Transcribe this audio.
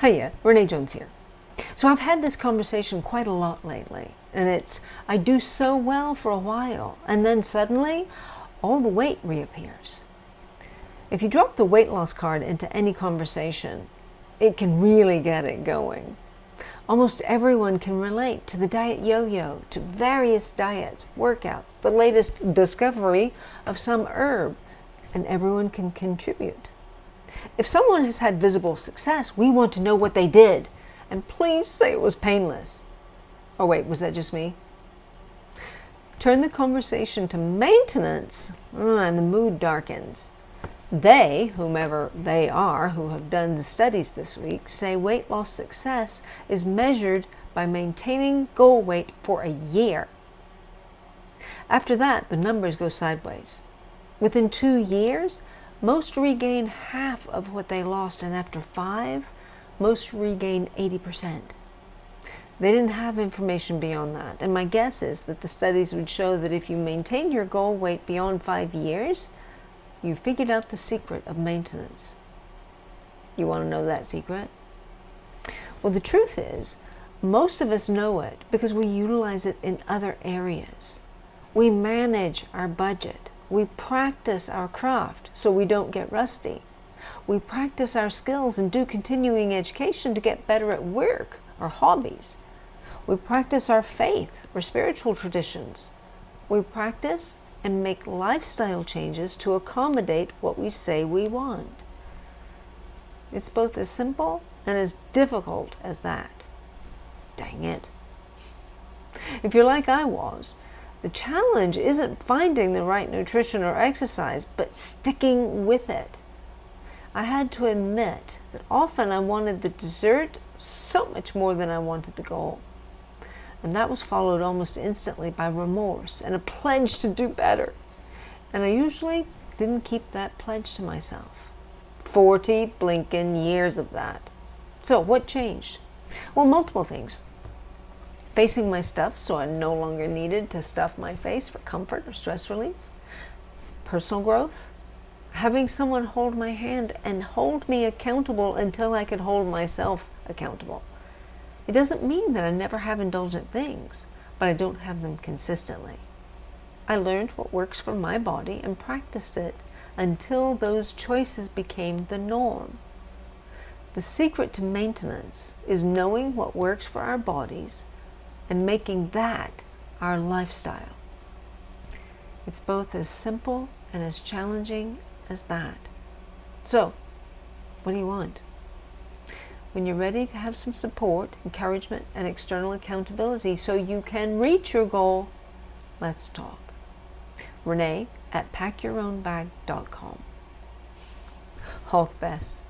Hiya, Renee Jones here. So I've had this conversation quite a lot lately, and it's, I do so well for a while, and then suddenly, all the weight reappears. If you drop the weight loss card into any conversation, it can really get it going. Almost everyone can relate to the diet yo-yo, to various diets, workouts, the latest discovery of some herb, and everyone can contribute. If someone has had visible success, we want to know what they did. And please say it was painless. Oh wait, was that just me? Turn the conversation to maintenance, and the mood darkens. They, whomever they are who have done the studies this week, say weight loss success is measured by maintaining goal weight for a year. After that, the numbers go sideways. Within 2 years, most regain half of what they lost, and after 5, most regain 80%. They didn't have information beyond that, and my guess is that the studies would show that if you maintain your goal weight beyond 5 years, you figured out the secret of maintenance. You want to know that secret? Well, the truth is, most of us know it because we utilize it in other areas. We manage our budget. We practice our craft so we don't get rusty. We practice our skills and do continuing education to get better at work or hobbies. We practice our faith or spiritual traditions. We practice and make lifestyle changes to accommodate what we say we want. It's both as simple and as difficult as that. Dang it. If you're like I was, the challenge isn't finding the right nutrition or exercise, but sticking with it. I had to admit that often I wanted the dessert so much more than I wanted the goal. And that was followed almost instantly by remorse and a pledge to do better. And I usually didn't keep that pledge to myself. 40 blinking years of that. So what changed? Well, multiple things. Facing my stuff so I no longer needed to stuff my face for comfort or stress relief. Personal growth. Having someone hold my hand and hold me accountable until I could hold myself accountable. It doesn't mean that I never have indulgent things, but I don't have them consistently. I learned what works for my body and practiced it until those choices became the norm. The secret to maintenance is knowing what works for our bodies and making that our lifestyle. It's both as simple and as challenging as that. So, what do you want? When you're ready to have some support, encouragement, and external accountability so you can reach your goal, let's talk. Renee at packyourownbag.com. All the best.